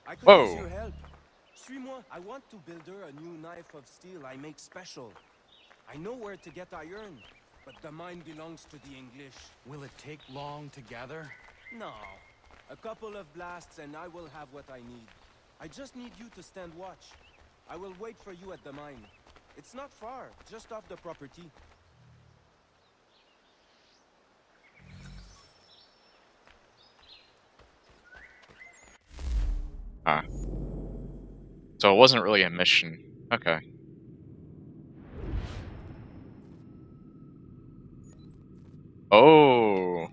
I could use Whoa. your help. Suis-moi. I want to build her a new knife of steel I make special. I know where to get iron, but the mine belongs to the English. Will it take long to gather? No. A couple of blasts and I will have what I need. I just need you to stand watch. I will wait for you at the mine. It's not far, just off the property. Ah. So it wasn't really a mission. Okay. Oh. I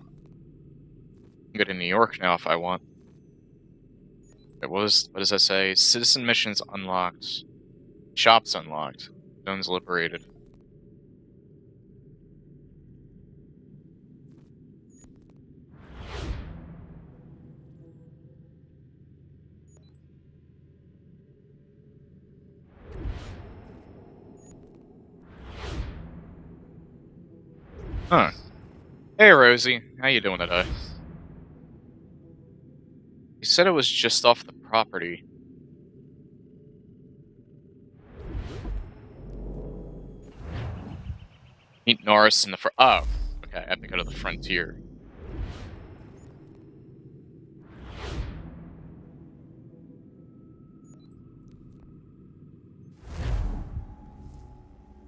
can go to New York now if I want. What does that say? Citizen missions unlocked. Shops unlocked. Zones liberated. Huh. Hey, Rosie. How you doing today? You said it was just off the property. Meet Norris in the oh, okay, I have to go to the frontier.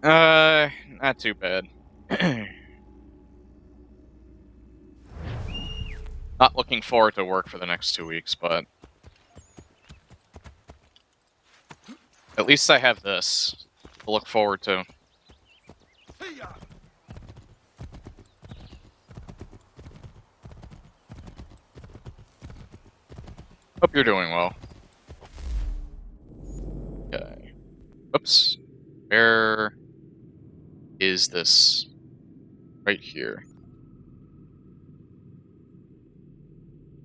Not too bad. Not looking forward to work for the next 2 weeks, but at least I have this to look forward to. Hope you're doing well. Okay. Oops. Where is this? Right here.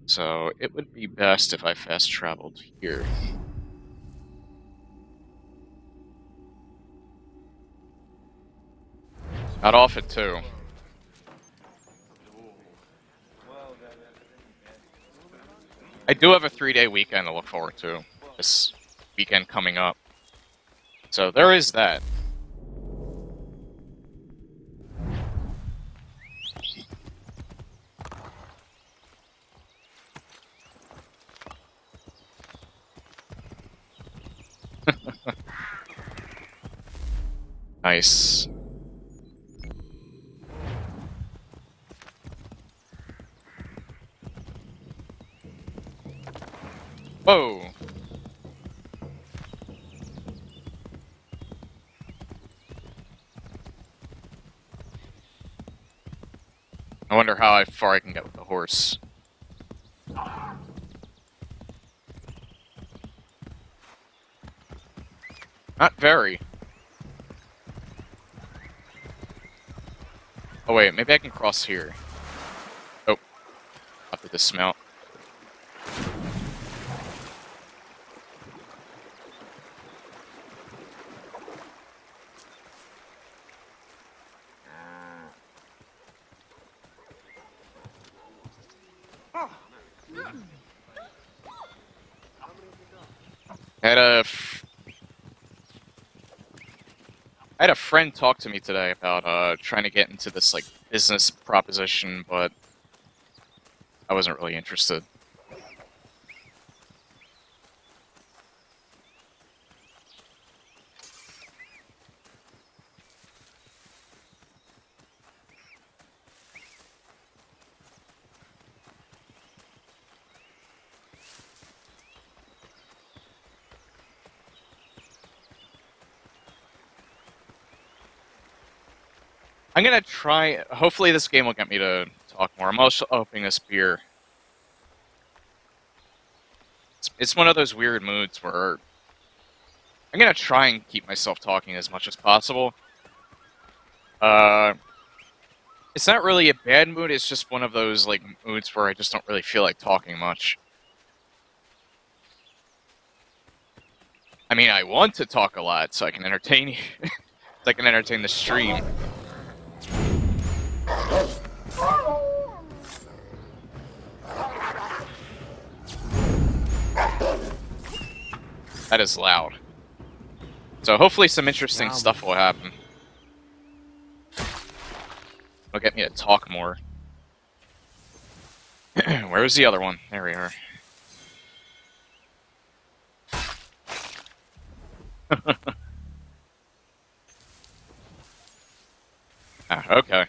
So it would be best if I fast traveled here. Not often, too. I do have a 3-day weekend to look forward to. This weekend coming up. So there is that. Nice. Whoa! I wonder how far I can get with the horse. Not very. Oh wait, maybe I can cross here. Oh. Up to dismount. I had a friend talk to me today about trying to get into this like business proposition, but I wasn't really interested. I'm gonna try. Hopefully, this game will get me to talk more. I'm also opening this beer. It's one of those weird moods where I'm gonna try and keep myself talking as much as possible. It's not really a bad mood. It's just one of those like moods where I just don't really feel like talking much. I mean, I want to talk a lot so I can entertain you. So I can entertain the stream. That is loud. So hopefully some interesting Now stuff will happen. It'll get me to talk more. Where was the other one? There we are. Okay.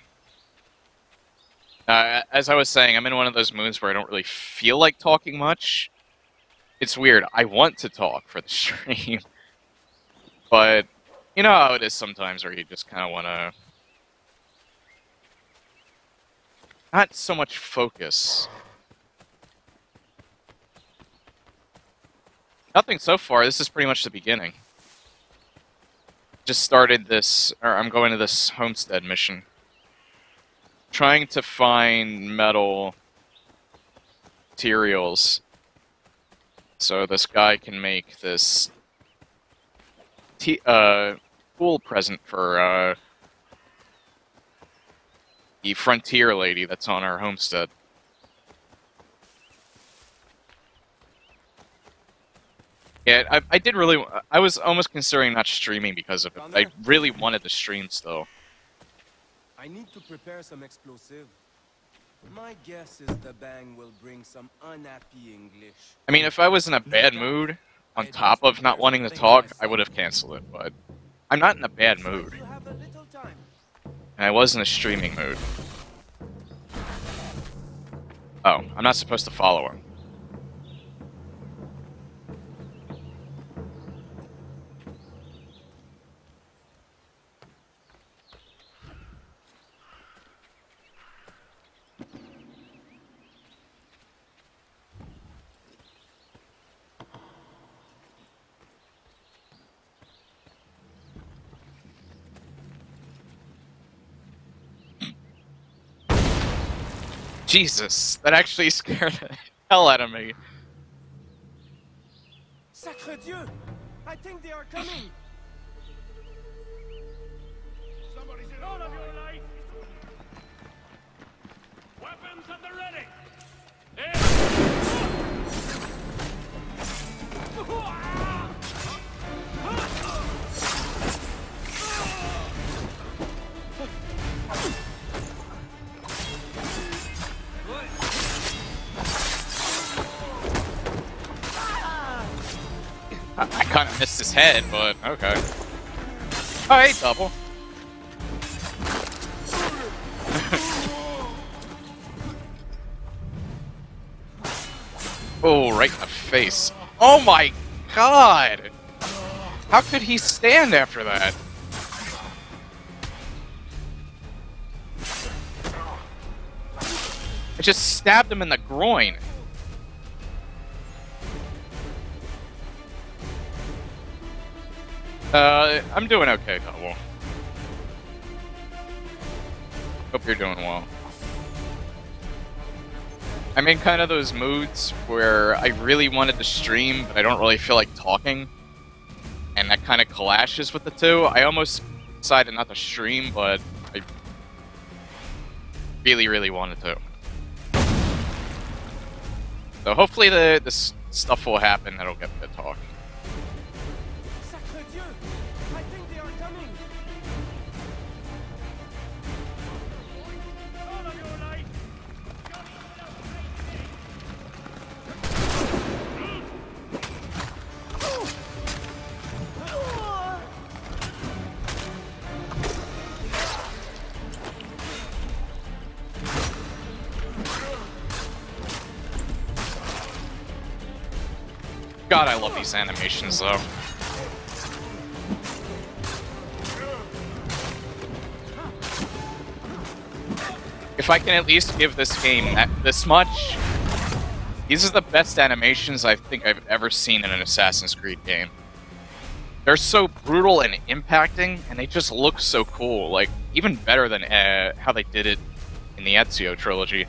As I was saying, I'm in one of those moods where I don't really feel like talking much. It's weird. I want to talk for the stream. But, you know how it is sometimes where you just kind of want to... Not so much focus. Nothing so far. This is pretty much the beginning. Just started this, or I'm going to this homestead mission. Trying to find metal materials so this guy can make this pool present for the frontier lady that's on our homestead. Yeah, I did really... I was almost considering not streaming because of it. I really wanted to stream still. I need to prepare some explosive. My guess is the bang will bring some unhappy English. I mean, if I was in a bad mood, on top of not wanting to talk, I would have canceled it, but... I'm not in a bad mood. You have a little time. And I was in a streaming mood. Oh, I'm not supposed to follow him. Jesus, that actually scared the hell out of me. Sacre Dieu! I think they are coming! Somebody's in all of your light! Weapons at the ready! I kind of missed his head, but okay. Alright, double. Oh, right in the face. Oh my god! How could he stand after that? I just stabbed him in the groin. I'm doing okay, Double. Hope you're doing well. I'm in kind of those moods where I really wanted to stream, but I don't really feel like talking. And that kind of clashes with the two. I almost decided not to stream, but I really, really wanted to. So hopefully this stuff will happen that'll get me to talk. Sacre Dieu! I think they are coming! All of your light! God, I love these animations, though. If I can at least give this game this much, these are the best animations I think I've ever seen in an Assassin's Creed game. They're so brutal and impacting, and they just look so cool. Like, even better than how they did it in the Ezio trilogy.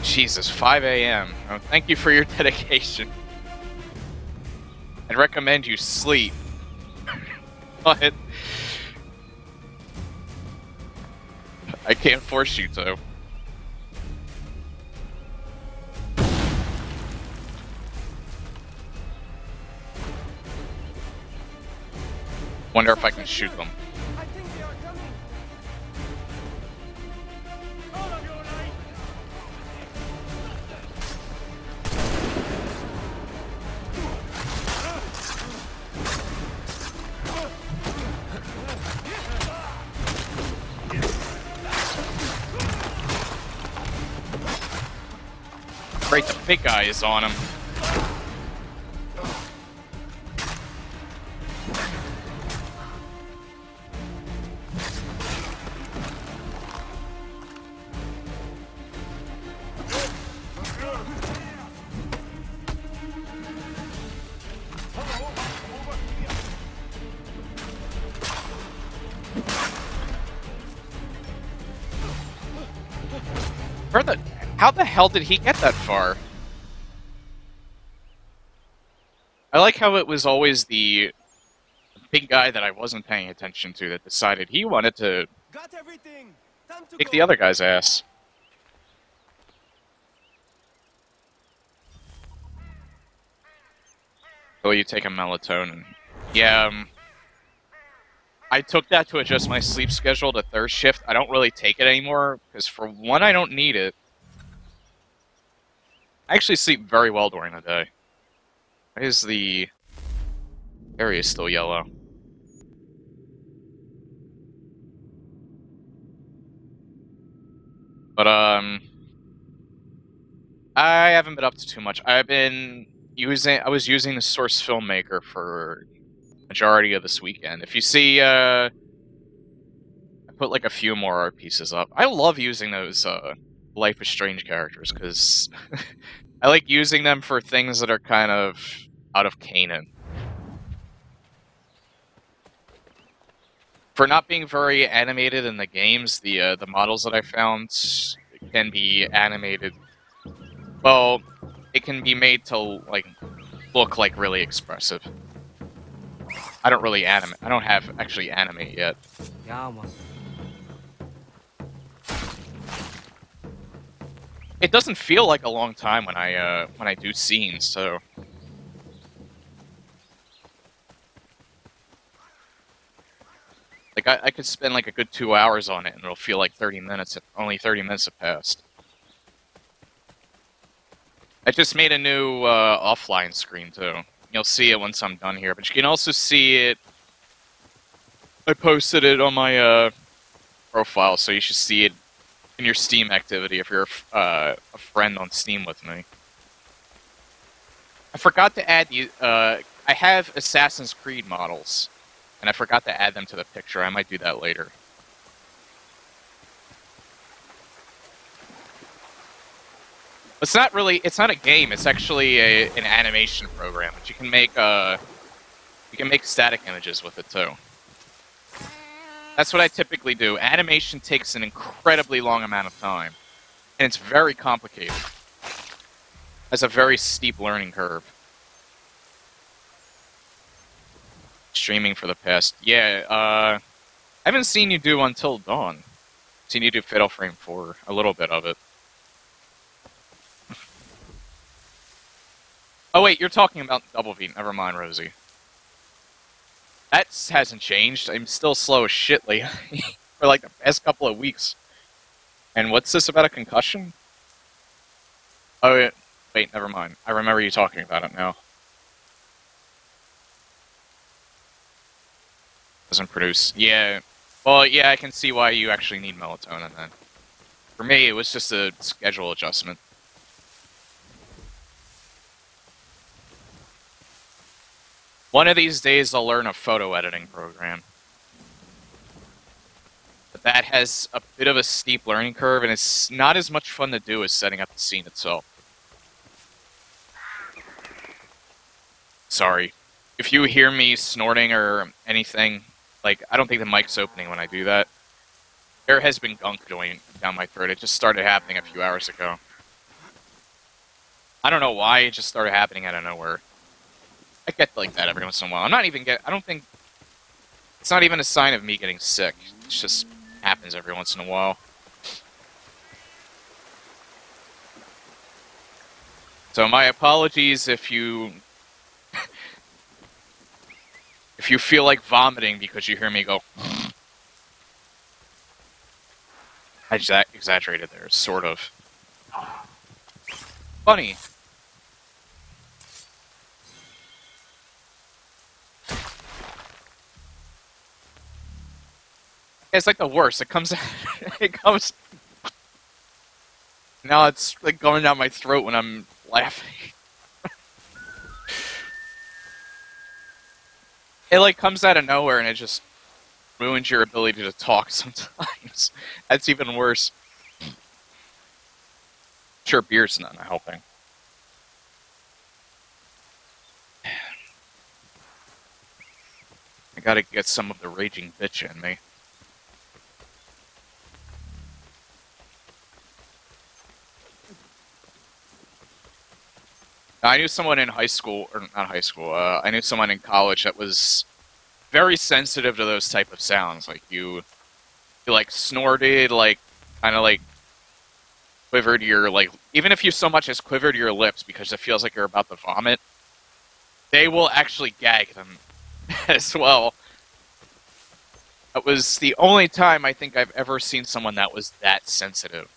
Jesus, 5 a.m. Oh, thank you for your dedication. I'd recommend you sleep. But I can't force you to. Wonder if I can shoot them. I think they are coming. All of your light! Great, the big guy is on him. How the hell did he get that far? I like how it was always the big guy that I wasn't paying attention to that decided he wanted to Got everything. Time to kick go. the other guy's ass. Oh, you take a melatonin. Yeah, I took that to adjust my sleep schedule to third shift. I don't really take it anymore, because for one, I don't need it. I actually sleep very well during the day. Why is the area still yellow? But, I haven't been up to too much. I was using the Source Filmmaker for majority of this weekend. If you see, I put like a few more art pieces up. I love using those, Life is Strange characters, because I like using them for things that are kind of out of canon. For not being very animated in the games, the models that I found can be animated. Well, it can be made to like look like really expressive. I don't really animate. I don't have actually animate yet. Yeah, man. It doesn't feel like a long time when I do scenes, so. Like, I could spend like a good 2 hours on it and it'll feel like 30 minutes, only 30 minutes have passed. I just made a new offline screen too. You'll see it once I'm done here, but you can also see it. I posted it on my profile, so you should see it in your Steam activity if you're a friend on Steam with me. I forgot to add you. I have Assassin's Creed models, and I forgot to add them to the picture. I might do that later. It's not really. It's not a game. It's actually an animation program, but you can make static images with it too. That's what I typically do. Animation takes an incredibly long amount of time, and it's very complicated. Has a very steep learning curve. Streaming for the past, yeah. I haven't seen you do Until Dawn. Seen you do Fatal Frame 4, a little bit of it. Oh wait, you're talking about Double V. Never mind, Rosie. That hasn't changed. I'm still slow as shit lately for like the past couple of weeks. And what's this about a concussion? Oh yeah. Wait, never mind. I remember you talking about it now. Doesn't produce. Yeah. Well, yeah, I can see why you actually need melatonin then. For me, it was just a schedule adjustment. One of these days, I'll learn a photo editing program. But that has a bit of a steep learning curve, and it's not as much fun to do as setting up the scene itself. Sorry. If you hear me snorting or anything, like, I don't think the mic's opening when I do that. There has been gunk going down my throat. It just started happening a few hours ago. I don't know why, it just started happening out of nowhere. I get like that every once in a while. I don't think... It's not even a sign of me getting sick. It just happens every once in a while. So my apologies if you if you feel like vomiting because you hear me go... I just exaggerated there, sort of. Funny. It's like the worst. It comes... it comes... Now it's like going down my throat when I'm laughing. It like comes out of nowhere and it just ruins your ability to talk sometimes. That's even worse. Sure, beer's not helping. I gotta get some of the raging bitch in me. I knew someone in high school, or not high school, I knew someone in college that was very sensitive to those type of sounds. Like, you like, snorted, like, kind of, like, quivered your, like, even if you so much as quivered your lips because it feels like you're about to vomit, they will actually gag them as well. That was the only time I think I've ever seen someone that was that sensitive.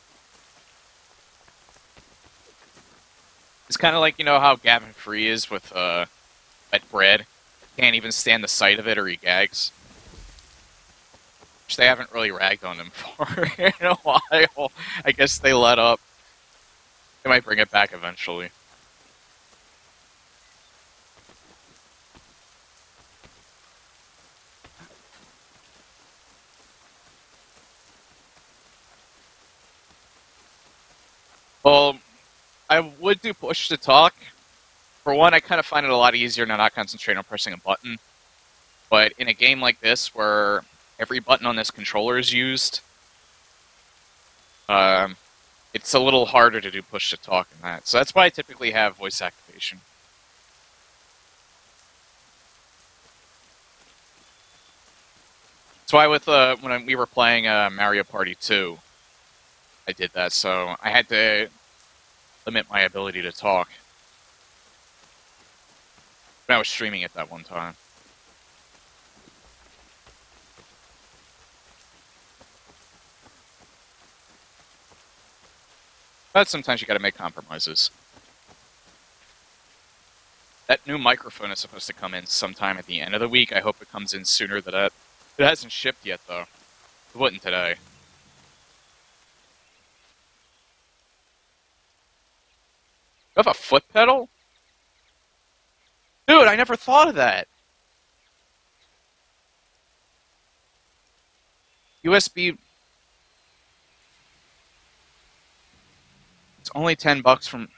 It's kind of like, you know how Gavin Free is with wet bread? Can't even stand the sight of it or he gags. Which they haven't really ragged on him for in a while. I guess they let up. They might bring it back eventually. Well, I would do push to talk. For one, I kind of find it a lot easier to not concentrate on pressing a button. But in a game like this, where every button on this controller is used, it's a little harder to do push to talk in that. So that's why I typically have voice activation. That's why with when we were playing Mario Party 2, I did that. So I had to limit my ability to talk when I was streaming it that one time. But sometimes you gotta make compromises. That new microphone is supposed to come in sometime at the end of the week. I hope it comes in sooner than that. It hasn't shipped yet, though. It wouldn't today. You have a foot pedal? Dude, I never thought of that. USB... It's only $10 from...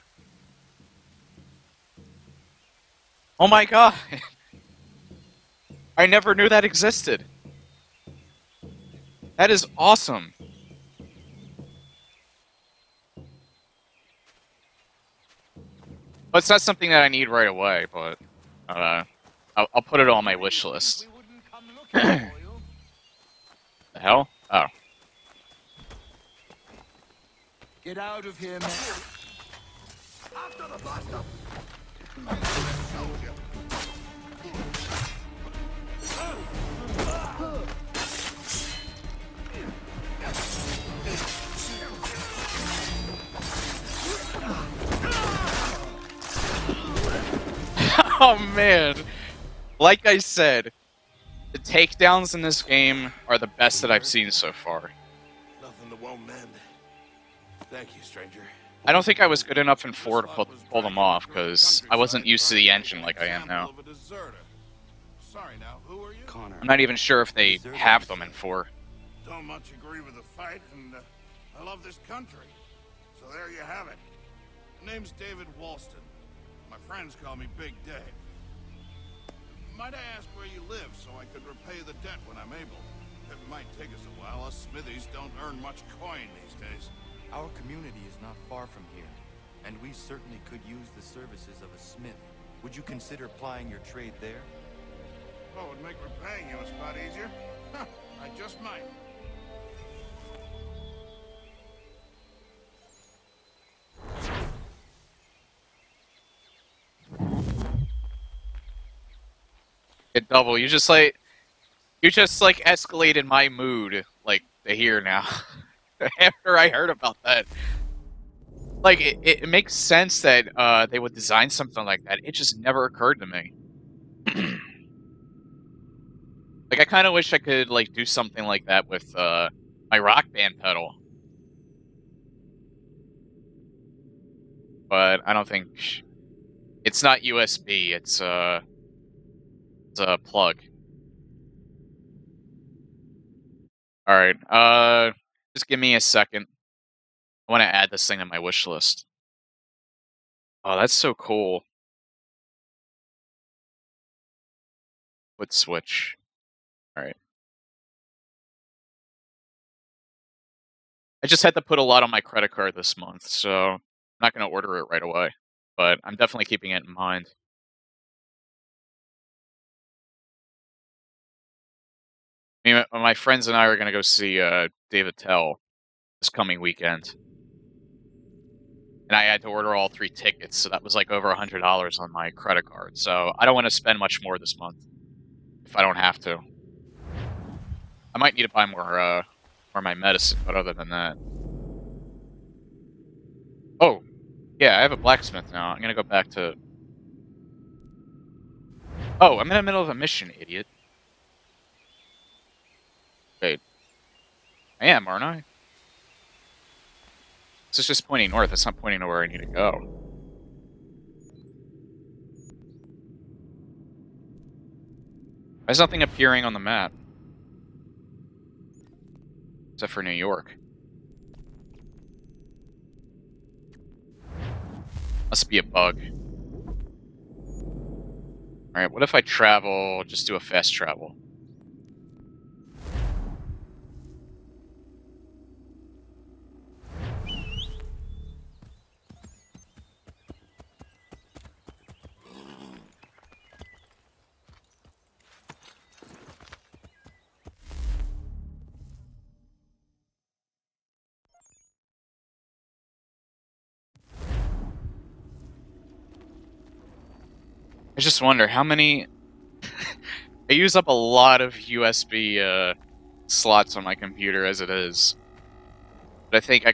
Oh my god! I never knew that existed. That is awesome. Well, it's not something that I need right away, but I'll put it on my wish list. The hell? Oh. Get out of here, man. After the blaster! Oh man, like I said, the takedowns in this game are the best that I've seen so far. Nothing that won't mend. Thank you, stranger. I don't think I was good enough in 4 to pull them off, because I wasn't used to the engine like I am now. Sorry now, who are you? Connor. I'm not even sure if they have them in 4. Don't much agree with the fight, and I love this country. So there you have it. Name's David Walston. My friends call me Big Dave. Might I ask where you live so I could repay the debt when I'm able? It might take us a while. Us smithies don't earn much coin these days. Our community is not far from here, and we certainly could use the services of a smith. Would you consider plying your trade there? Oh, it would make repaying you a spot easier? Huh, I just might. Get double. You just like escalated my mood like to here now. After I heard about that. Like it makes sense that they would design something like that. It just never occurred to me. Like I kinda wish I could like do something like that with my Rock Band pedal. But I don't think it's not USB, it's a plug. Alright, just give me a second. I want to add this thing to my wish list. Oh, that's so cool. Foot switch. Alright. I just had to put a lot on my credit card this month, so I'm not going to order it right away. But I'm definitely keeping it in mind. I mean, my friends and I are going to go see Dave Attell this coming weekend. And I had to order all 3 tickets, so that was like over $100 on my credit card. So I don't want to spend much more this month if I don't have to. I might need to buy more my medicine, but other than that. Oh, yeah, I have a blacksmith now. I'm gonna go back to... Oh, I'm in the middle of a mission, idiot. Wait. I am, aren't I? This is just pointing north. It's not pointing to where I need to go. Why is nothing appearing on the map? Except for New York. Must be a bug. Alright, what if I travel, just do a fast travel? I just wonder how many... I use up a lot of USB slots on my computer as it is. But I think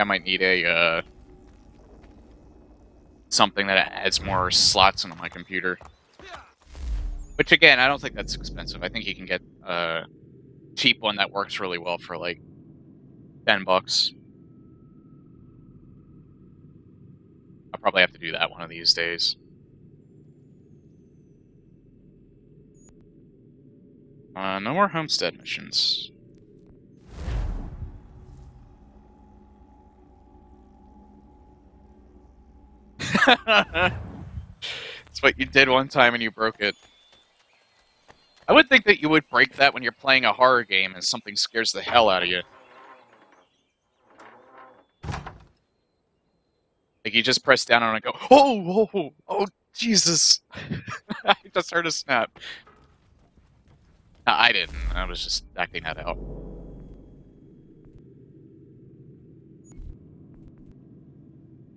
I might need a something that adds more slots on my computer. Which again, I don't think that's expensive. I think you can get a cheap one that works really well for like $10. I'll probably have to do that one of these days. No more homestead missions. It's what you did one time and you broke it. I would think that you would break that when you're playing a horror game and something scares the hell out of you. Like you just press down on it and go, oh, Jesus. I just heard a snap. No, I didn't. I was just acting that out.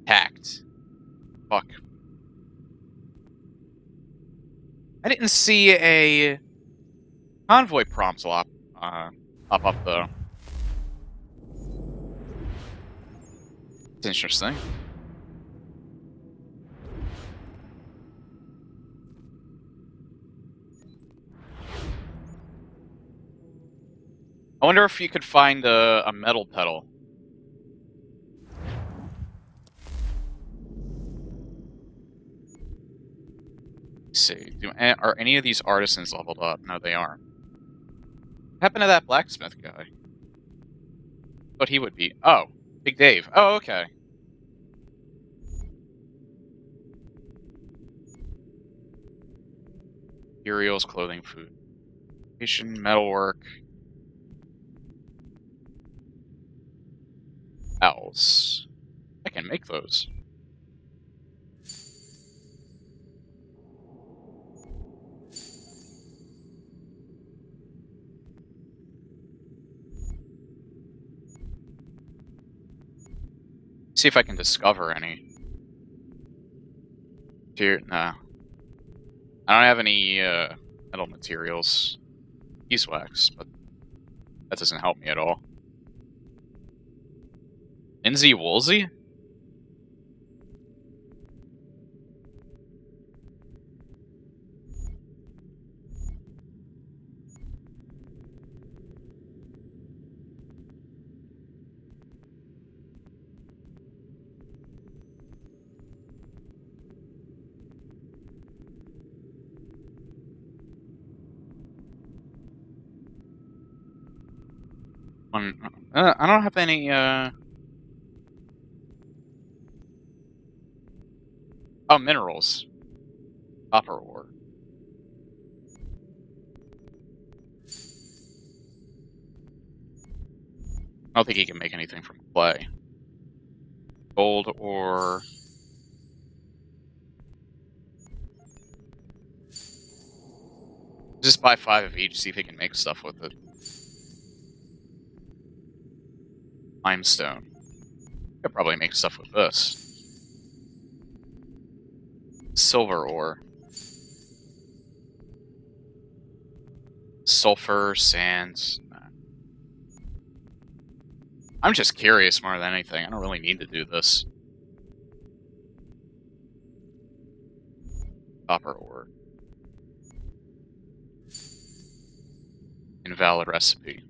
Hacked. Fuck. I didn't see a convoy prompt pop up though. It's interesting. I wonder if you could find a metal pedal. Let's see. Are any of these artisans leveled up? No, they aren't. What happened to that blacksmith guy? What he would be. Oh, Big Dave. Oh, okay. Materials, clothing, food. Metalwork. Owls. I can make those. See if I can discover any. Here, nah. I don't have any Metal materials. Beeswax, but that doesn't help me at all. Lindsay Woolsey? I don't have any, Oh, minerals. Copper ore. I don't think he can make anything from clay. Gold ore. Just buy 5 of each, see if he can make stuff with it. Limestone. Could probably make stuff with this. Silver ore. Sulfur, sand. Nah. I'm just curious more than anything. I don't really need to do this. Copper ore. Invalid recipe.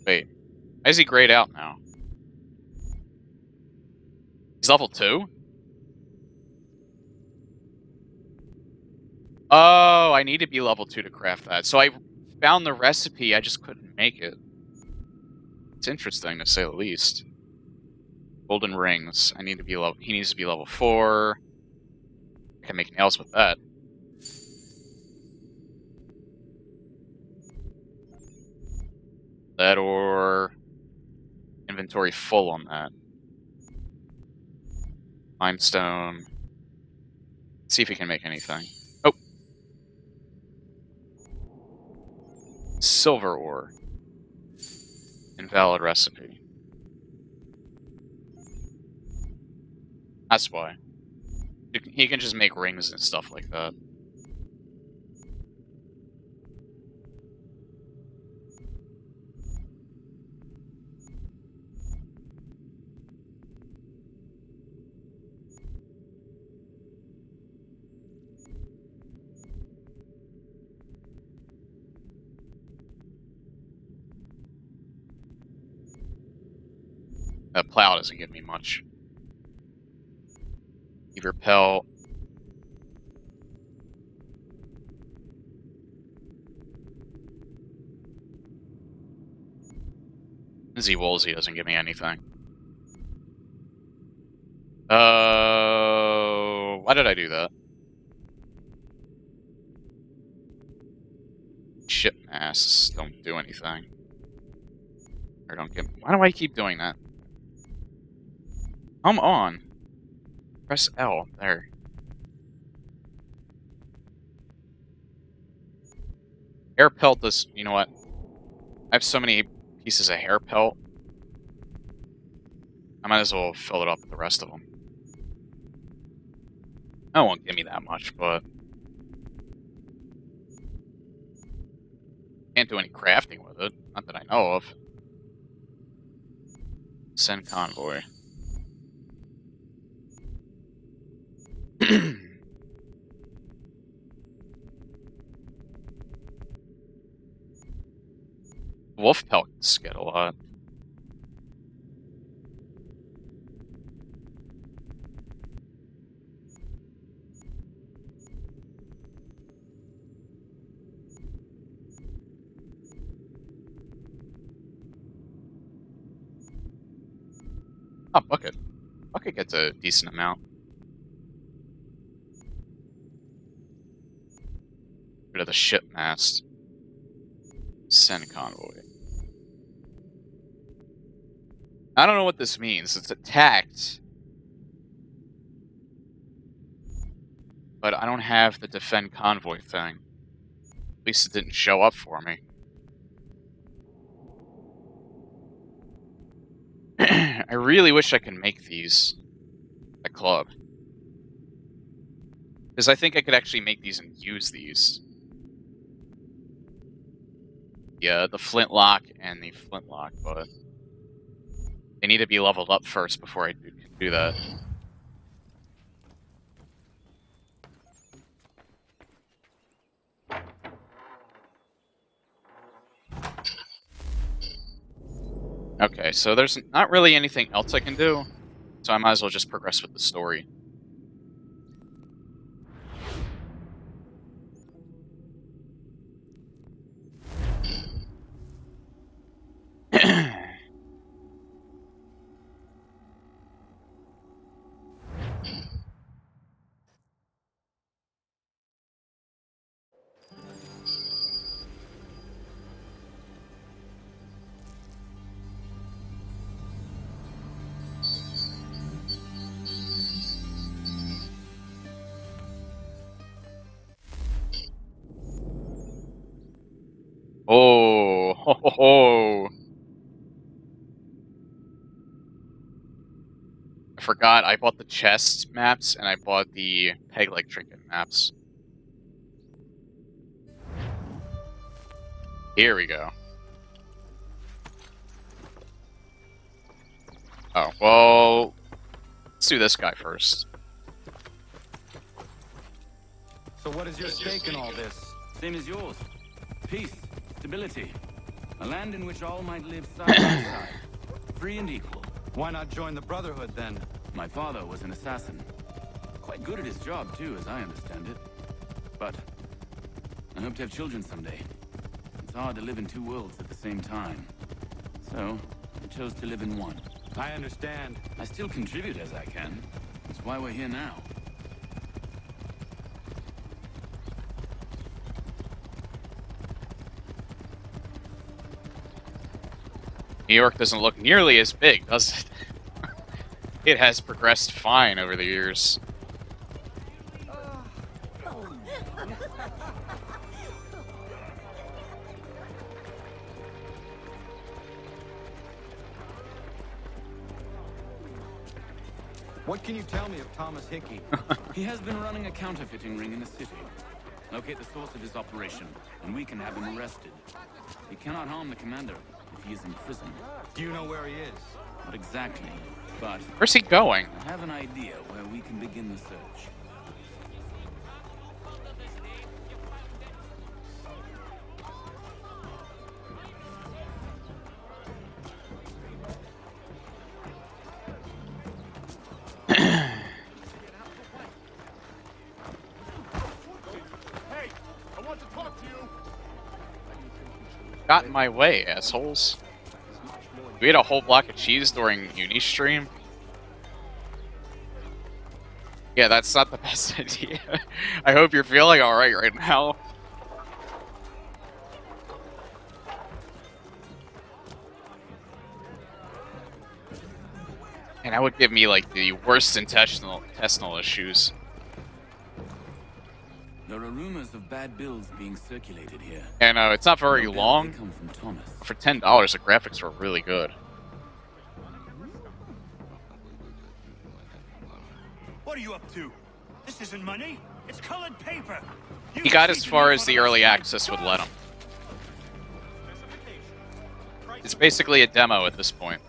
Wait. Why is he grayed out now? He's level 2? Oh, I need to be level 2 to craft that. So I found the recipe, I just couldn't make it. It's interesting, to say the least. Golden rings. I need to be level... He needs to be level 4. I can make nails with that. That or... Inventory full on that. Limestone. Let's see if we can make anything. Oh! Silver ore. Invalid recipe. That's why. He can just make rings and stuff like that. That plow doesn't give me much. Beaver pelt. Lindsay Woolsey doesn't give me anything. Why did I do that? Ship masks don't do anything. Or don't give. Why do I keep doing that? Come on. Press L. There. Hair pelt does... You know what? I have so many pieces of hair pelt. I might as well fill it up with the rest of them. That won't give me that much, but... Can't do any crafting with it. Not that I know of. Send convoy. Wolf pelts get a lot. Oh, bucket. Bucket gets a decent amount. Rid of the ship mast. Send convoy. I don't know what this means. It's attacked. But I don't have the defend convoy thing. At least it didn't show up for me. I really wish I could make these at club. Because I think I could actually make these and use these. the flintlock and the flintlock, but they need to be leveled up first before I can do that. Okay, so there's not really anything else I can do, so I might as well just progress with the story. Oh, ho, ho, ho. I forgot, I bought the chest maps and I bought the peg leg trinket maps. Here we go. Oh, well, let's do this guy first. So what is your stake in all this? Same as yours. Peace, stability. A land in which all might live side by side. Free and equal. Why not join the Brotherhood then? My father was an assassin. Quite good at his job too, as I understand it. But I hope to have children someday. It's hard to live in two worlds at the same time. So I chose to live in one. I understand. I still contribute as I can. That's why we're here now. New York doesn't look nearly as big, does it? It has progressed fine over the years. What can you tell me of Thomas Hickey? He has been running a counterfeiting ring in the city. Locate the source of his operation, and we can have him arrested. He cannot harm the commander if he is in prison. Do you know where he is? Not exactly, but Where's he going? I have an idea where we can begin the search. Hey, I want to talk to you. Got in my way, assholes. We ate a whole block of cheese during uni stream. Yeah, that's not the best idea. I hope you're feeling alright right now. And that would give me, like, the worst intestinal issues. There are rumors of bad bills being circulated here. And it's not very No doubt long. they come from Thomas. For $10, the graphics were really good. What are you up to? This isn't money. It's colored paper. He got as far as the early access would let him. It's basically a demo at this point.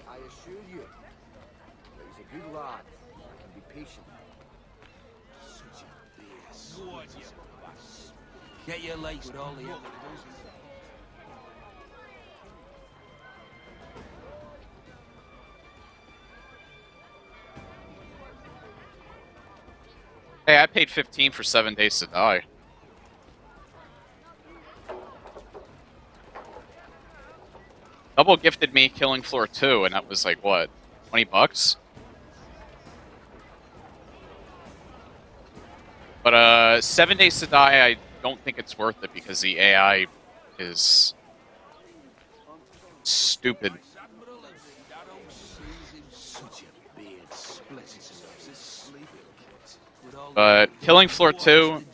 I assure you, he's a good lad. I can be patient. Such a bitch. Get your legs with all the evidence. Hey, I paid 15 for 7 Days to Die. Double gifted me Killing Floor 2, and that was like, what, 20 bucks? But 7 Days to Die, I don't think it's worth it because the AI is stupid. Such a beard splits his sleeping with all But Killing Floor 2,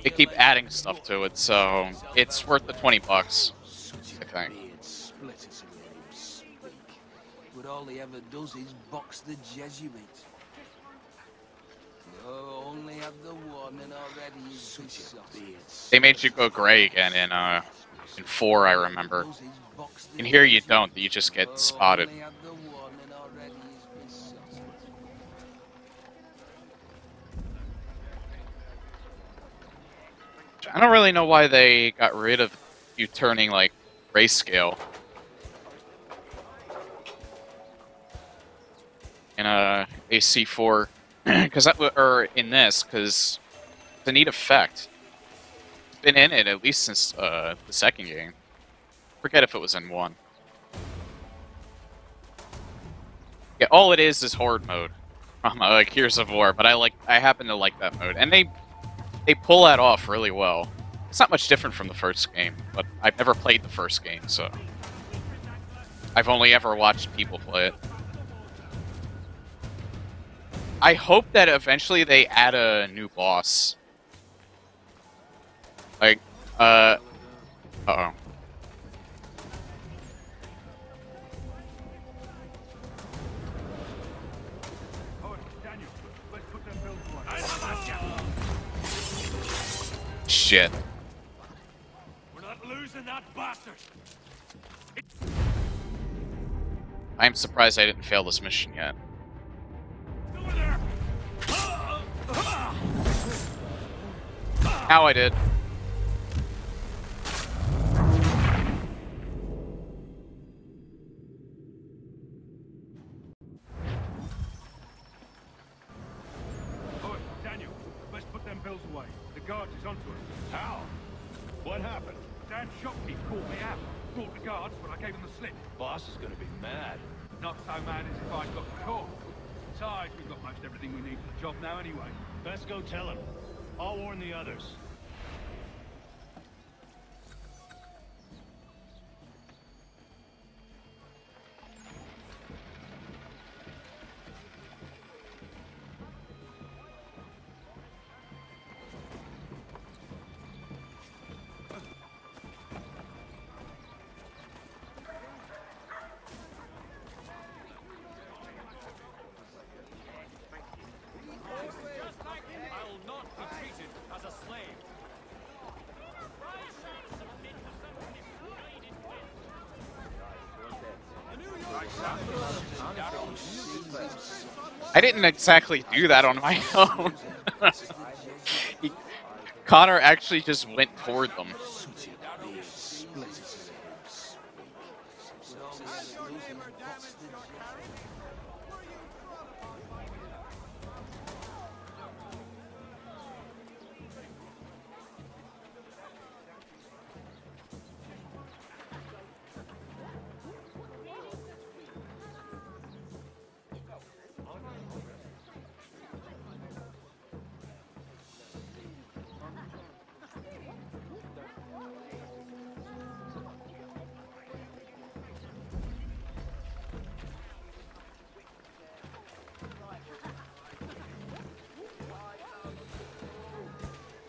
they keep adding stuff to it, so it's worth the $20, I think. But all he ever does is box the Jesuit. Oh, only have the warning already. They made you go gray again in 4, I remember. In here you don't, you just get spotted. I don't really know why they got rid of you turning, like, grayscale. In AC4. Because that or in this, because it's a neat effect. It's been in it at least since the second game. Forget if it was in 1. Yeah, all it is Horde mode from like Gears of War, but I happen to like that mode, and they pull that off really well. It's not much different from the first game, but I've never played the first game, so I've only ever watched people play it. I hope that eventually they add a new boss. Like, uh-oh. Shit. We're not losing that bastard. I'm surprised I didn't fail this mission yet. Over there. Now I did. Oh, Daniel, let's put them bills away. The guards is onto us. How? What happened? Dan Shopkeep called me out. Brought the guards, but I gave him the slip. Boss is gonna be mad. Not so mad as if I'd got the call. Besides, we've got most everything we need for the job now anyway. Best go tell him. I'll warn the others. I didn't exactly do that on my own. Connor actually just went toward them.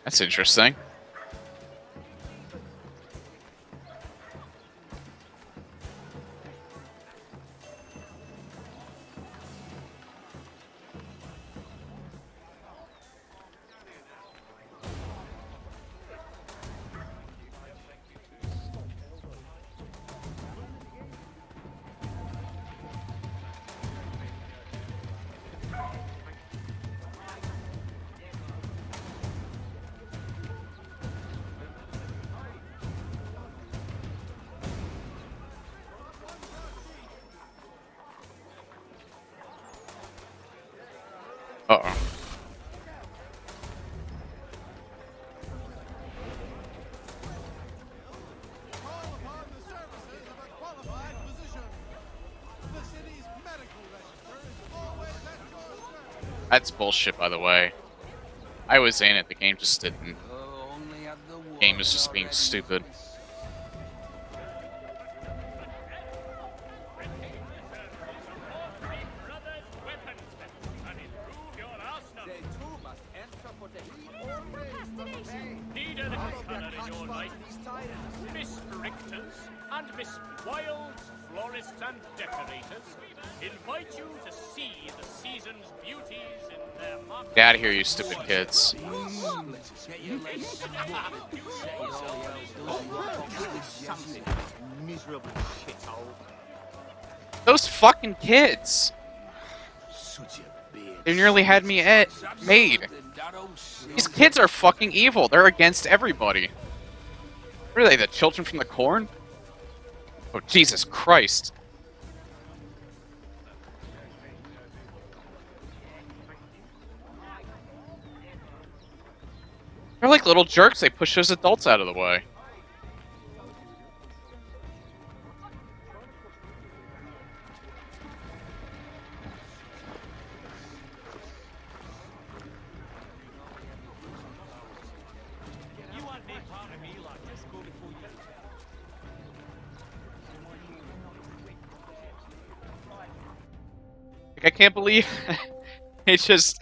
That's interesting. Uh-oh. That's bullshit, by the way. I was in it, the game just didn't. The game is just being stupid. Needed colour in your life. Miss Richters and Miss Wilds, florists and decorators, invite you to see the season's beauties in their market. Get out of here, you stupid kids. Miserable shithole. Those fucking kids! They nearly had me made. These kids are fucking evil. They're against everybody. What are they, the children from the corn? Oh, Jesus Christ. They're like little jerks. They push those adults out of the way. Like, I can't believe it's just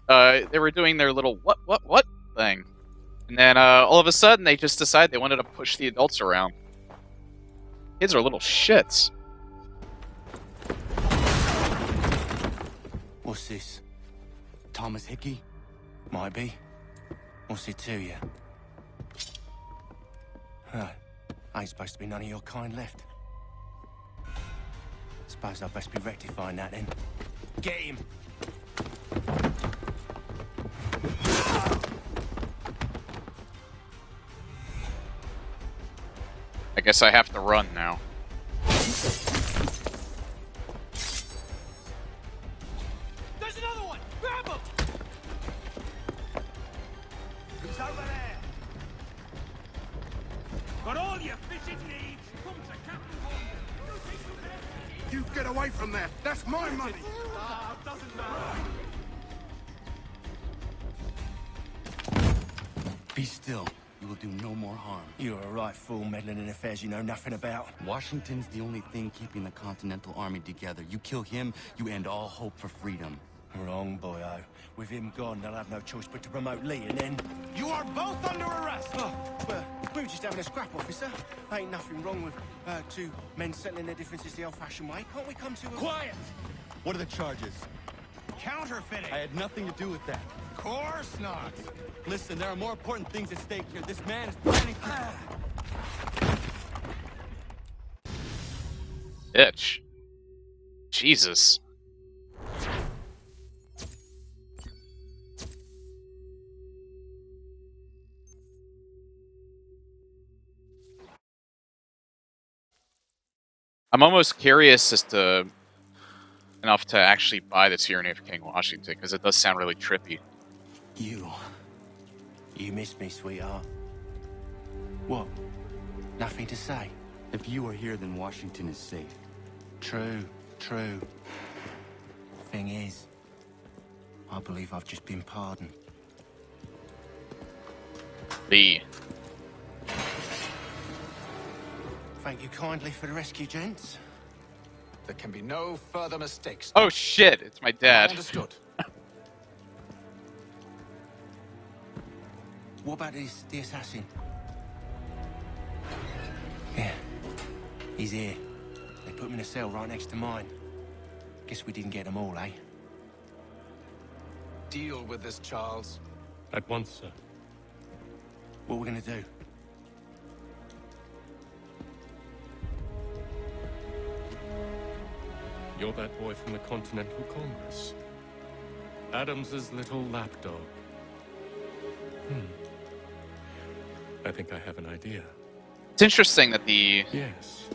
they were doing their little what thing, and then all of a sudden they just decided they wanted to push the adults around. Kids are little shits. What's this? Thomas Hickey? Might be. What's it to you? Right. Ain't supposed to be none of your kind left. Suppose I'd best be rectifying that then. Get him! I guess I have to run now. There's another one! Grab him! It's over there! Got all your fishing needs! Come to Captain Horn! You get away from there! That's my money! Doesn't matter. Be still. You will do no more harm. You're a right fool meddling in affairs you know nothing about. Washington's the only thing keeping the Continental Army together. You kill him, you end all hope for freedom. Wrong, boyo. With him gone, they'll have no choice but to promote Lee, and then... You are both under arrest! Oh, well, we were just having a scrap, officer. Ain't nothing wrong with two men settling their differences the old-fashioned way. Can't we come to a... Quiet! What are the charges? Counterfeiting! I had nothing to do with that. Course not! Listen, there are more important things at stake here. This man is planning to... Bitch. Jesus. I'm almost curious as to enough to actually buy the Tyranny of King Washington, because it does sound really trippy. You missed me, sweetheart. What? Nothing to say? If you are here, then Washington is safe. True. Thing is, I believe I've just been pardoned. Lee. Thank you kindly for the rescue, gents. There can be no further mistakes. Oh shit, it's my dad. Understood. What about the assassin? Yeah, he's here. They put him in a cell right next to mine. Guess we didn't get them all, eh? Deal with this, Charles. At once, sir. What are we gonna do? You're that boy from the Continental Congress. Adams's little lapdog. I think I have an idea. It's interesting that the Yes.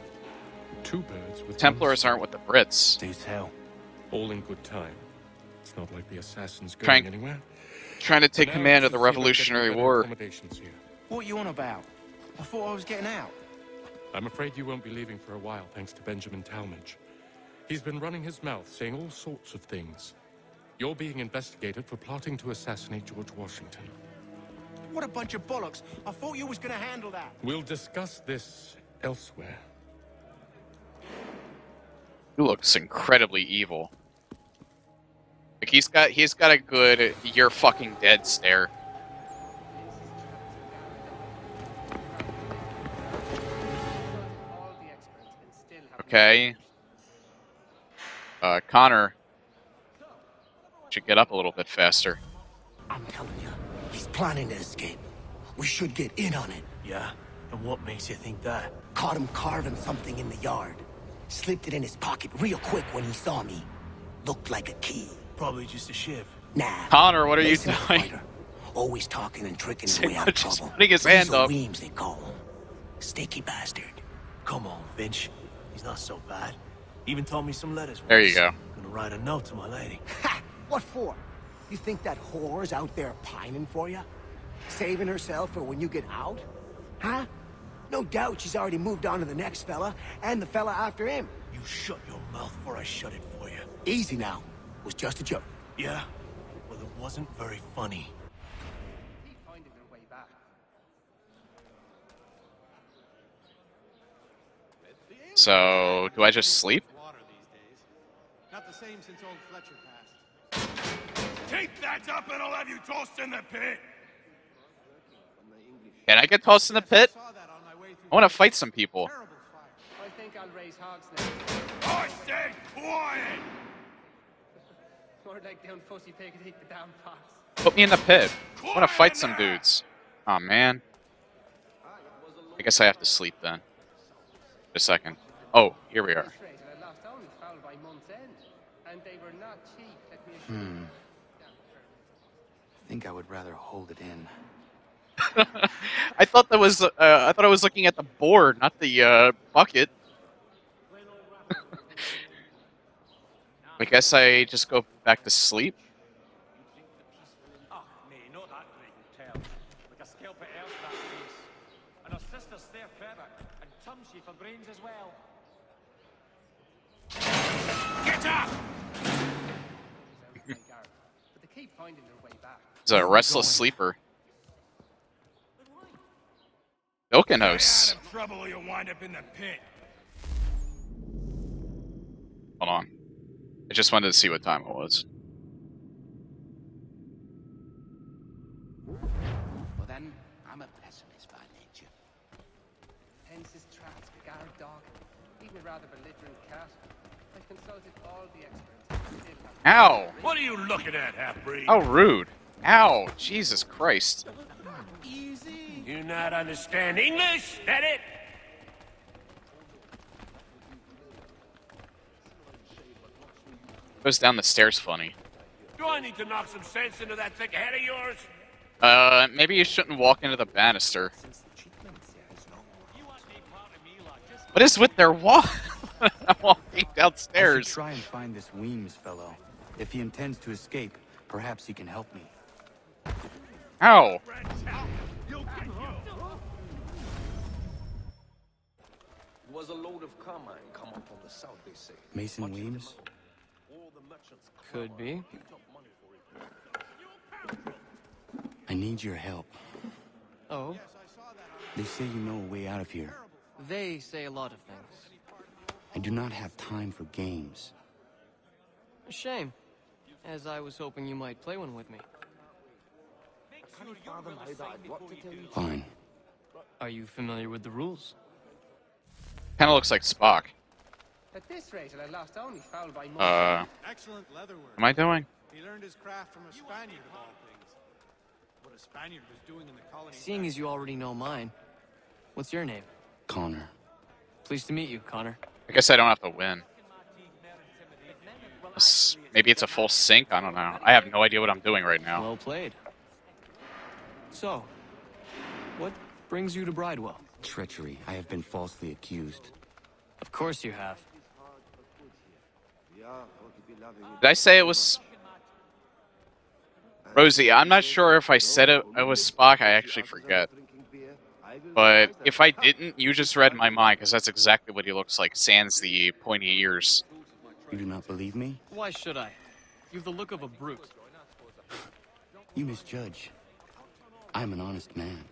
Two birds with Templars aren't with the Brits. Do tell. All in good time. It's not like the assassins going Trying- anywhere. Trying to take Now command it of the should seem like Revolutionary getting better War. accommodations here. What are you on about? I thought I was getting out. I'm afraid you won't be leaving for a while, thanks to Benjamin Talmadge. He's been running his mouth, saying all sorts of things. You're being investigated for plotting to assassinate George Washington. What a bunch of bollocks. I thought you was gonna handle that. We'll discuss this elsewhere. He looks incredibly evil. Like he's got a good "you're fucking dead" stare. Okay. Connor should get up a little bit faster. I'm telling you, he's planning to escape. We should get in on it. Yeah? And what makes you think that? Caught him carving something in the yard. Slipped it in his pocket real quick when he saw me. Looked like a key. Probably just a shiv. Nah. Connor, what are you Mason's a doing? fighter. Always talking and tricking his Sigma way out of just trouble. putting his He's hand a up. Weems, they call him. Sticky bastard. Come on, Finch. He's not so bad. Even taught me some letters once. There you go. Gonna write a note to my lady. Ha! What for? You think that whore's out there pining for you? Saving herself for when you get out? Huh? No doubt she's already moved on to the next fella, and the fella after him. You shut your mouth before I shut it for you. Easy now. It was just a joke. Yeah? Well, it wasn't very funny. So, do I just sleep? Not the same since old Fletcher passed. Take that up and I'll have you tossed in the pit. Can I get tossed in the pit? I want to fight some people. I think I'll raise hogs now. I said quiet! More like down Fussy Pig and eat the damn fox. Put me in the pit. I want to fight some dudes. Oh man. I guess I have to sleep then. A second. Oh, here we are. I think I would rather hold it in. I thought that was. I thought I was looking at the board, not the bucket. I guess I just go back to sleep. Get up! He's a restless sleeper. Milkenhouse. Trouble, you'll wind up in the pit. Hold on. I just wanted to see what time it was. Well then, I'm a pessimist by nature. Hence his traps, the guard dog, even a rather belligerent cat. I've consulted all the experts. Ow! What are you looking at, half-breed? How rude. Ow! Jesus Christ. Easy. You not understand English? That it? Goes down the stairs funny. Do I need to knock some sense into that thick head of yours? Maybe you shouldn't walk into the banister. What is with their walk? I'm walking downstairs. I should try and find this Weems fellow. If he intends to escape, perhaps he can help me. Ow! Was a load of carmine come up from the south, they say. Mason Weems? Could be. I need your help. Oh? They say you know a way out of here. They say a lot of things. I do not have time for games. A shame, as I was hoping you might play one with me. Fine. Are you familiar with the rules? Kinda looks like Spock. At this rate, I lost only foul by Excellent leather work. Am I doing? He learned his craft from a Spaniard of all things. What a Spaniard was doing in the colony. Seeing as you already know mine, what's your name? Connor. Pleased to meet you, Connor. I guess I don't have to win. Maybe it's a full sync? I don't know. I have no idea what I'm doing right now. Well played. So, what brings you to Bridewell? Treachery. I have been falsely accused. Of course you have. Did I say it was... Rosie, I'm not sure if I said it was Spock. I actually forget. But if I didn't, you just read my mind, because that's exactly what he looks like, sans the pointy ears. You do not believe me? Why should I? You've the look of a brute. You misjudge. I'm an honest man.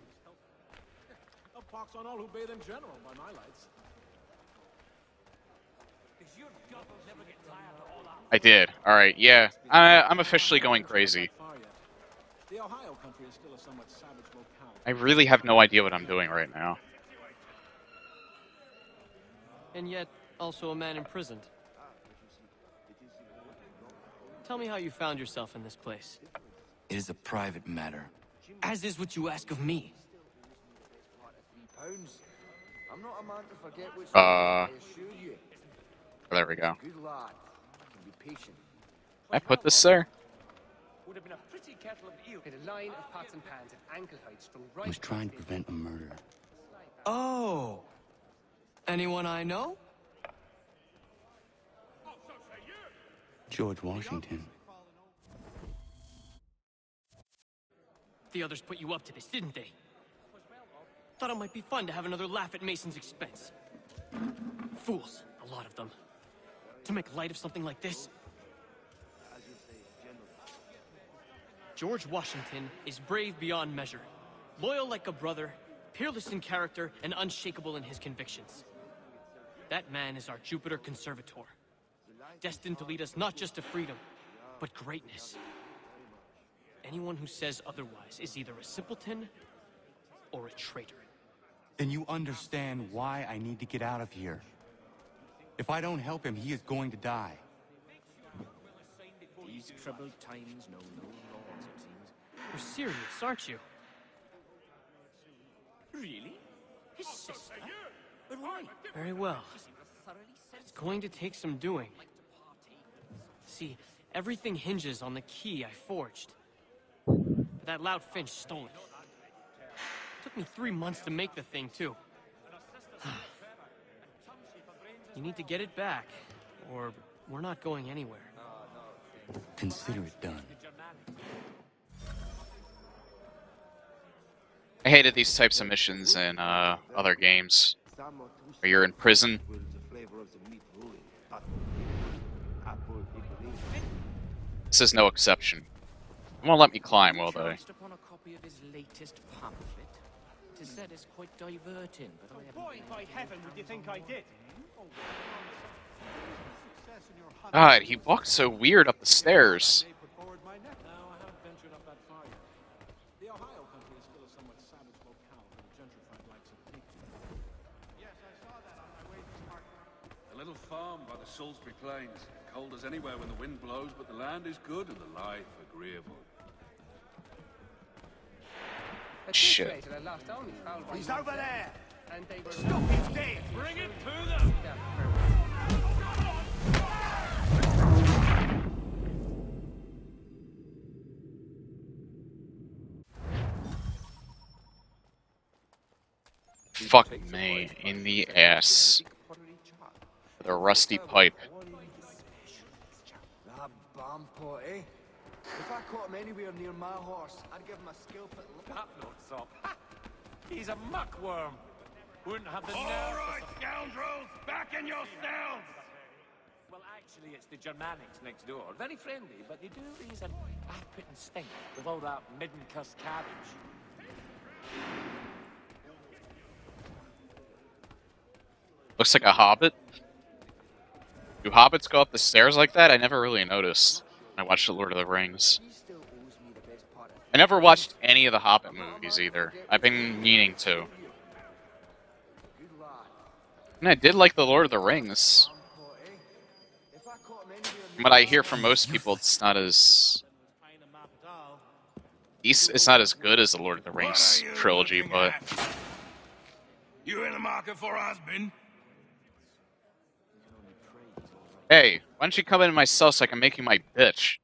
A pox on all who bathe in general, by my lights. I did. Alright, yeah. I'm officially going crazy. The Ohio country is still a somewhat savage locale. I really have no idea what I'm doing right now. And yet, Also a man imprisoned. Tell me how you found yourself in this place. It is a private matter. As is what you ask of me. I'm not a man to forget which I assure you. There we go. Good lad. Can be patient. I put this there? Would have been a pretty kettle of eel. With a line of pots and pans at ankle height strung right. I was trying to prevent a murder. Oh. Anyone I know? George Washington. The others put you up to this, didn't they? Thought it might be fun to have another laugh at Mason's expense. Fools, a lot of them. To make light of something like this. George Washington is brave beyond measure, loyal like a brother, peerless in character, and unshakable in his convictions. That man is our Jupiter Conservator, destined to lead us not just to freedom, but greatness. Anyone who says otherwise is either a simpleton or a traitor. Then you understand why I need to get out of here. If I don't help him, he is going to die. These troubled times know no laws, it seems. You're serious, aren't you? Really? His sister? But why? Very well. It's going to take some doing. See, everything hinges on the key I forged. But that loud Finch stole it. Took me 3 months to make the thing, too. You need to get it back, or we're not going anywhere. Consider it done. I hated these types of missions in other games, where you're in prison. This is no exception. They won't let me climb, will they? Upon a copy of his latest pamphlet. It is said it's quite diverting, but I haven't... Why, by heaven, would you think I did? God, he walked so weird up the stairs. A little farm by the Salisbury Plains. Cold as anywhere when the wind blows, but the land is good and the life agreeable. Shit. He's over there! And they were... Stop him dead! Bring it to them! Fuck me in the ass. With a rusty pipe. That bomb pot, eh? If I caught him anywhere near my horse, I'd give him a skillful... That looks up. Ha! He's a muckworm. Wouldn't have the nerve... All right, scoundrels! Back in your cells! Well, actually, it's the Germanics next door. Very friendly, but they do these an appetite stink with all that midden-cuss cabbage. Looks like a hobbit. Do hobbits go up the stairs like that? I never really noticed when I watched The Lord of the Rings. I never watched any of the Hobbit movies either. I've been meaning to. And I did like The Lord of the Rings. From what I hear from most people, it's not as... It's not as good as The Lord of the Rings trilogy, but... You in the market for a husband? Hey, why don't you come into my cell so I can make you my bitch?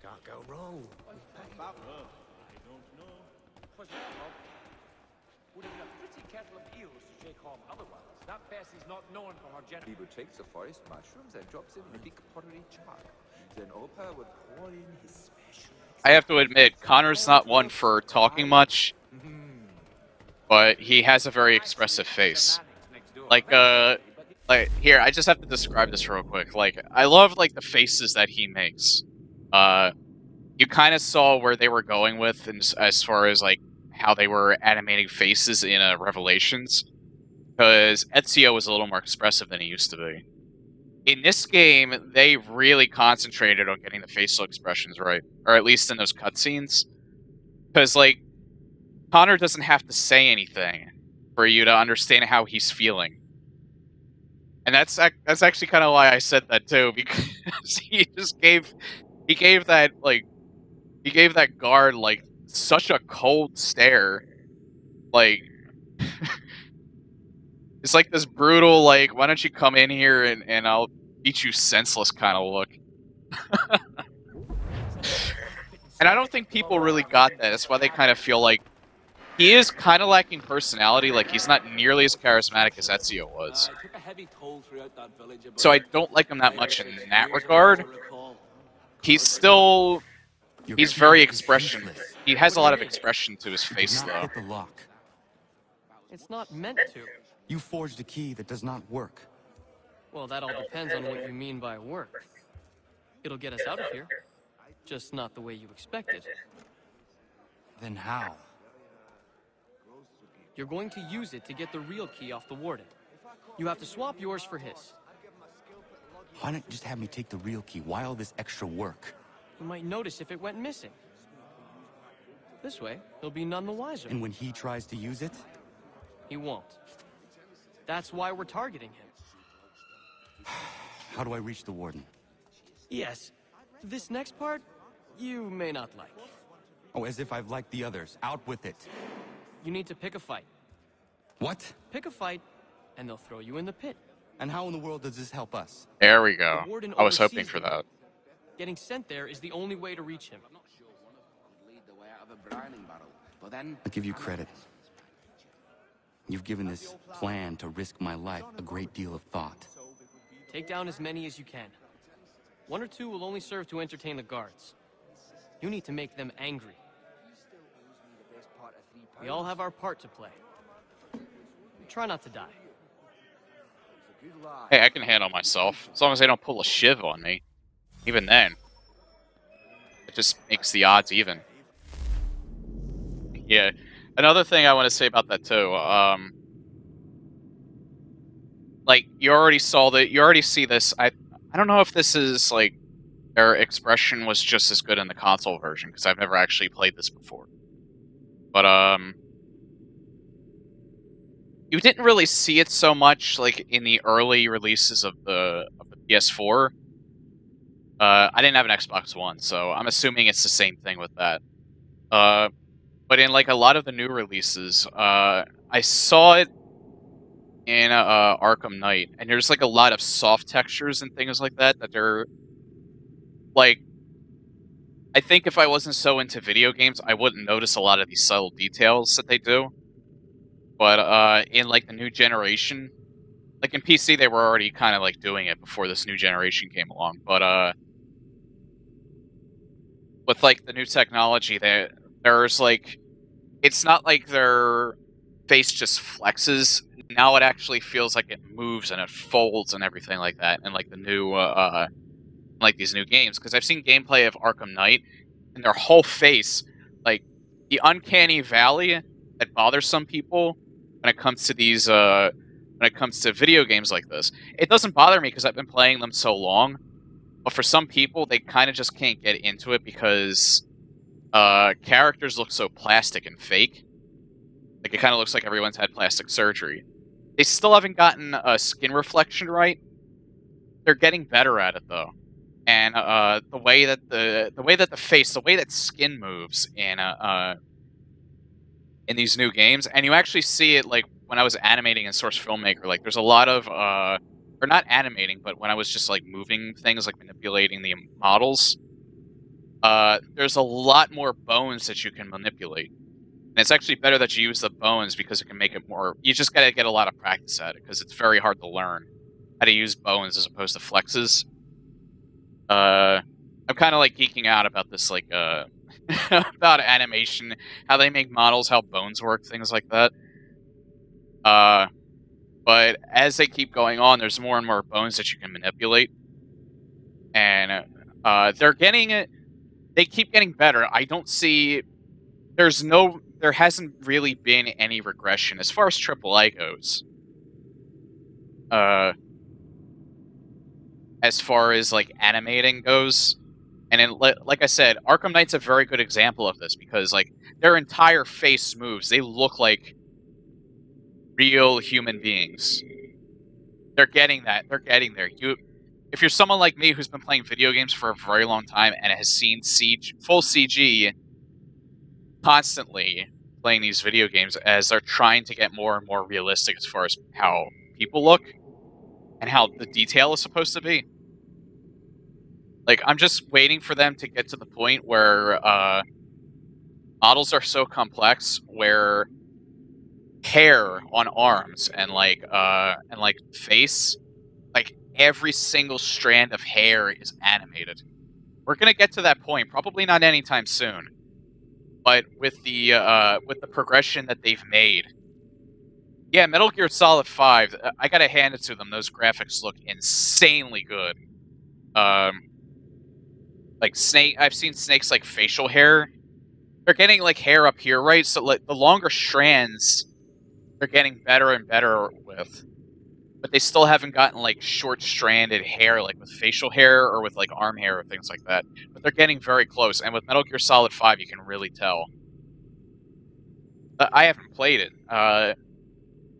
Can't go wrong. Would have been a pretty kettle of eels to shake home otherwise. That Bessie's not known for her generous... He would take the forest mushrooms and drops them in a big pottery jar. Then Opa would pour in his special... I have to admit, Connor's not one for talking much, but he has a very expressive face. Like, here, I just have to describe this real quick. Like, I love, like, the faces that he makes. You kind of saw where they were going with, as far as, like, how they were animating faces in Revelations. Because Ezio was a little more expressive than he used to be. In this game, they really concentrated on getting the facial expressions right. Or at least in those cutscenes. Because, like, Connor doesn't have to say anything for you to understand how he's feeling. And that's actually kind of why I said that too, because he gave that guard like such a cold stare. Like it's like this brutal, like, why don't you come in here and I'll beat you senseless kind of look. And I don't think people really got that. That's why they kind of feel like he is kind of lacking personality. Like, he's not nearly as charismatic as Ezio was. So I don't like him that much in that regard. He's still... He's very expression. He has a lot of expression to his face, though. Hit the lock. It's not meant to. You forged a key that does not work. Well, that all depends on what you mean by work. It'll get us out of here. Just not the way you expected. Then how? You're going to use it to get the real key off the warden. You have to swap yours for his. Why not just have me take the real key? Why all this extra work? You might notice if it went missing. This way, he'll be none the wiser. And when he tries to use it? He won't. That's why we're targeting him. How do I reach the warden? Yes. This next part, you may not like. Oh, as if I've liked the others. Out with it. You need to pick a fight. What? Pick a fight, and they'll throw you in the pit. And how in the world does this help us? There we go. I was hoping for that. Getting sent there is the only way to reach him. I'll give you credit. You've given this plan to risk my life a great deal of thought. Take down as many as you can. 1 or 2 will only serve to entertain the guards. You need to make them angry. We all have our part to play. Try not to die. Hey, I can handle myself, as long as they don't pull a shiv on me. Even then, it just makes the odds even. Yeah, another thing I want to say about that too, like, you already saw that, you already see this, I don't know if this is, like, their expression was just as good in the console version, because I've never actually played this before. But, you didn't really see it so much, like, in the early releases of the PS4. I didn't have an Xbox One, so I'm assuming it's the same thing with that. But in, like, a lot of the new releases, I saw it in Arkham Knight, and there's, like, a lot of soft textures and things like that, that they're, like, I think if I wasn't so into video games, I wouldn't notice a lot of these subtle details that they do. But, in, like, the new generation, like, in PC, they were already kind of, like, doing it before this new generation came along, but, with, like, the new technology, there's, like, it's not like their face just flexes. Now it actually feels like it moves and it folds and everything like that, and, like, the new, like, these new games. Because I've seen gameplay of Arkham Knight, and their whole face, like, the uncanny valley that bothers some people when it comes to these, when it comes to video games like this. It doesn't bother me because I've been playing them so long, but for some people, they kind of just can't get into it because characters look so plastic and fake. Like, it kind of looks like everyone's had plastic surgery. They still haven't gotten skin reflection right. They're getting better at it, though. And the way that the face, the way that skin moves in these new games, and you actually see it, like, when I was animating in Source Filmmaker, like, there's a lot of, or not animating, but when I was just, like, moving things, like, manipulating the models, there's a lot more bones that you can manipulate. And it's actually better that you use the bones because it can make it more, you just gotta get a lot of practice at it, because it's very hard to learn how to use bones as opposed to flexes. I'm kind of, like, geeking out about this, like, about animation, how they make models, how bones work, things like that. But as they keep going on, there's more and more bones that you can manipulate. And, they keep getting better. I don't see, there hasn't really been any regression as far as AAA goes. As far as, like, animating goes. And like I said, Arkham Knight's a very good example of this, because, like, their entire face moves. They look like real human beings. They're getting that. They're getting there. If you're someone like me who's been playing video games for a very long time and has seen full CG constantly playing these video games as they're trying to get more and more realistic as far as how people look and how the detail is supposed to be. Like, I'm just waiting for them to get to the point where models are so complex where hair on arms and face, like every single strand of hair is animated. We're gonna get to that point, probably not anytime soon. But with the progression that they've made, yeah, Metal Gear Solid 5, I gotta hand it to them. Those graphics look insanely good. Like Snake, I've seen Snake's like facial hair. They're getting like hair up here, right? So like the longer strands, they're getting better and better with. But they still haven't gotten like short-stranded hair, like with facial hair or with like arm hair or things like that. But they're getting very close, and with Metal Gear Solid 5, you can really tell. I haven't played it. I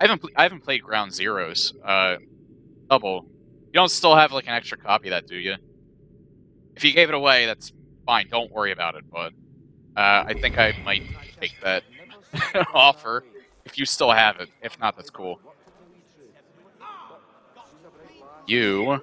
haven't played Ground Zeroes. Double. You don't still have like an extra copy of that, do you? If you gave it away, that's fine. Don't worry about it. But I think I might take that offer if you still have it. If not, that's cool. You